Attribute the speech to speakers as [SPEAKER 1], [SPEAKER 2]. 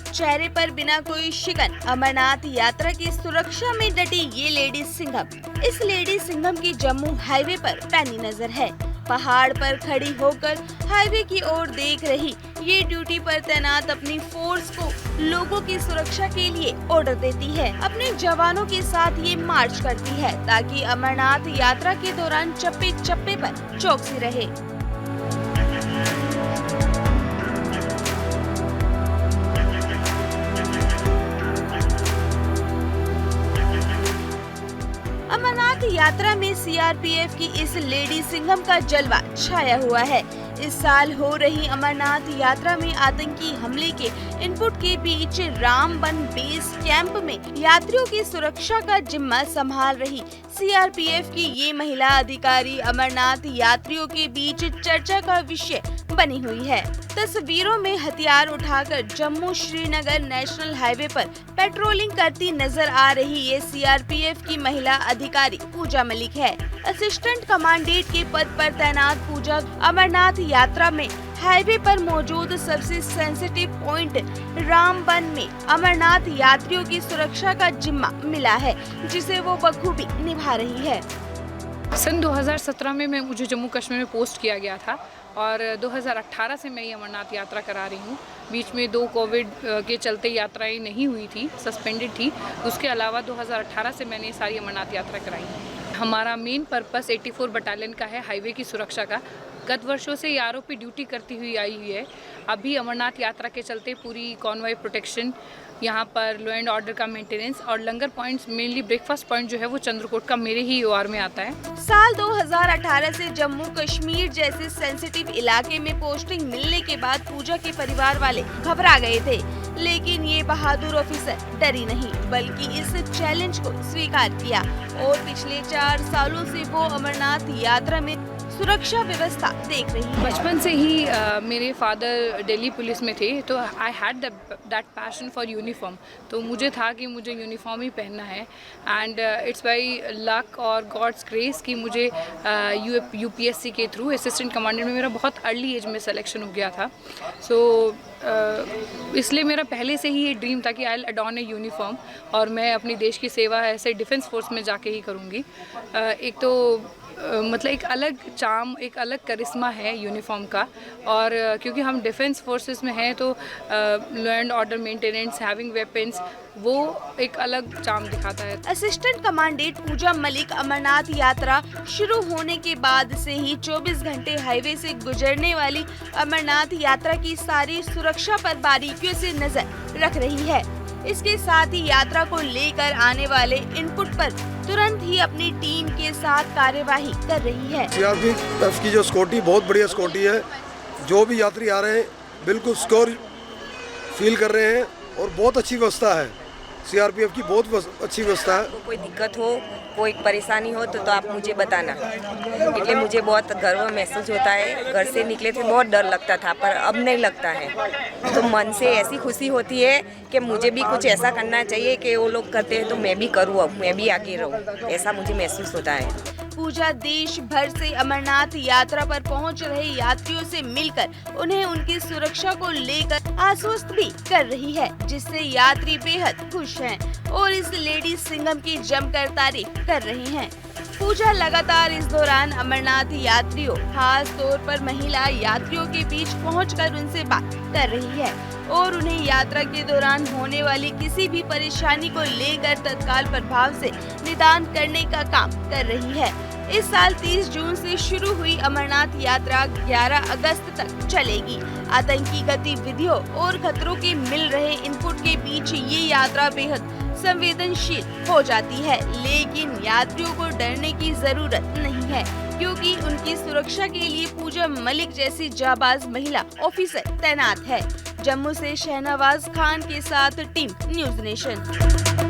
[SPEAKER 1] चेहरे पर बिना कोई शिकन अमरनाथ यात्रा की सुरक्षा में डटी ये लेडी सिंघम। इस लेडी सिंघम की जम्मू हाईवे पर पैनी नजर है। पहाड़ पर खड़ी होकर हाईवे की ओर देख रही ये ड्यूटी पर तैनात अपनी फोर्स को लोगों की सुरक्षा के लिए ऑर्डर देती है। अपने जवानों के साथ ये मार्च करती है ताकि अमरनाथ यात्रा के दौरान चप्पे चप्पे पर चौकसी रहे। अमरनाथ यात्रा में सीआरपीएफ की इस लेडी सिंघम का जलवा छाया हुआ है। इस साल हो रही अमरनाथ यात्रा में आतंकी हमले के इनपुट के बीच रामबन बेस कैंप में यात्रियों की सुरक्षा का जिम्मा संभाल रही सीआरपीएफ की ये महिला अधिकारी अमरनाथ यात्रियों के बीच चर्चा का विषय बनी हुई है। तस्वीरों में हथियार उठाकर जम्मू श्रीनगर नेशनल हाईवे पर पेट्रोलिंग करती नजर आ रही ये सीआरपीएफ की महिला अधिकारी पूजा मलिक है। असिस्टेंट कमांडेंट के पद पर तैनात पूजा अमरनाथ यात्रा में हाईवे पर मौजूद सबसे सेंसिटिव पॉइंट रामबन में अमरनाथ यात्रियों की सुरक्षा का जिम्मा मिला है, जिसे वो बखूबी निभा रही है।
[SPEAKER 2] सन 2017 में मुझे जम्मू कश्मीर में पोस्ट किया गया था और 2018 से मैं ये अमरनाथ यात्रा करा रही हूँ। बीच में 2 कोविड के चलते यात्राएं नहीं हुई थी, सस्पेंडेड थी। उसके अलावा 2018 से मैंने सारी अमरनाथ यात्रा कराई है। हमारा मेन पर्पस 84 बटालियन का है हाईवे की सुरक्षा का। गत वर्षों से ये आरओपी ड्यूटी करती हुई आई हुई है। अभी अमरनाथ यात्रा के चलते पूरी कॉन्वॉय प्रोटेक्शन, यहाँ पर लॉ एंड ऑर्डर का मेंटेनेंस और लंगर पॉइंट्स, मेनली ब्रेकफास्ट पॉइंट जो है वो चंद्रकोट का मेरे ही ओआर में आता है।
[SPEAKER 1] साल 2018 से जम्मू कश्मीर जैसे सेंसिटिव इलाके में पोस्टिंग मिलने के बाद पूजा के परिवार वाले घबरा गए थे, लेकिन ये बहादुर ऑफिसर डरी नहीं बल्कि इस चैलेंज को स्वीकार किया और पिछले 4 सालों से वो अमरनाथ यात्रा में सुरक्षा व्यवस्था देख रही है।
[SPEAKER 2] बचपन से ही मेरे फादर दिल्ली पुलिस में थे, तो I had that passion for uniform. तो मुझे था कि मुझे यूनिफॉर्म ही पहनना है एंड इट्स बाई लक और गॉड्स ग्रेस कि मुझे यूपीएससी के थ्रू असिस्टेंट कमांडेंट में मेरा बहुत अर्ली एज में सिलेक्शन हो गया था। सो इसलिए मेरा पहले से ही ये ड्रीम था कि I will adorn a uniform और मैं अपनी देश की सेवा ऐसे डिफेंस फोर्स में जाके ही करूँगी। एक तो मतलब एक अलग चार्म, एक अलग करिश्मा है यूनिफॉर्म का, और क्योंकि हम डिफेंस फोर्सेस में हैं तो law and order maintenance, having weapons, वो एक अलग चार्म दिखाता है।
[SPEAKER 1] असिस्टेंट कमांडेंट पूजा मलिक अमरनाथ यात्रा शुरू होने के बाद से ही 24 घंटे हाईवे से गुजरने वाली अमरनाथ यात्रा की सारी सुरक्षा पर बारीकियों से नजर रख रही है। इसके साथ ही यात्रा को लेकर आने वाले इनपुट पर तुरंत ही अपनी टीम के साथ कार्यवाही कर रही है।
[SPEAKER 3] सीआरपीएफ की जो सिक्योरिटी बहुत बढ़िया सिक्योरिटी है। जो भी यात्री आ रहे हैं बिल्कुल सिक्योर फील कर रहे हैं और बहुत अच्छी व्यवस्था है। सीआरपीएफ की बहुत अच्छी व्यवस्था है।
[SPEAKER 4] कोई दिक्कत हो, कोई परेशानी हो तो आप मुझे बताना। इसलिए मुझे बहुत गर्व महसूस होता है। घर से निकले थे बहुत डर लगता था, पर अब नहीं लगता है। तो मन से ऐसी खुशी होती है कि मुझे भी कुछ ऐसा करना चाहिए कि वो लोग करते हैं तो मैं भी करूँ, मैं भी आगे रहूँ, ऐसा मुझे महसूस होता है।
[SPEAKER 1] पूजा देश भर से अमरनाथ यात्रा पर पहुंच रहे यात्रियों से मिलकर उन्हें उनकी सुरक्षा को लेकर आश्वस्त भी कर रही है, जिससे यात्री बेहद खुश हैं और इस लेडी सिंघम की जमकर तारीफ कर रहे हैं। पूजा लगातार इस दौरान अमरनाथ यात्रियों, खास तौर पर महिला यात्रियों के बीच पहुंचकर उनसे बात कर रही है और उन्हें यात्रा के दौरान होने वाली किसी भी परेशानी को लेकर तत्काल प्रभाव से निदान करने का काम कर रही है। इस साल 30 जून से शुरू हुई अमरनाथ यात्रा 11 अगस्त तक चलेगी। आतंकी गतिविधियों और खतरों के मिल रहे इनपुट के बीच ये यात्रा बेहद संवेदनशील हो जाती है, लेकिन यात्रियों को डरने की जरूरत नहीं है क्योंकि उनकी सुरक्षा के लिए पूजा मलिक जैसी जाबाज महिला ऑफिसर तैनात है। जम्मू से शहनवाज खान के साथ टीम न्यूज़ नेशन।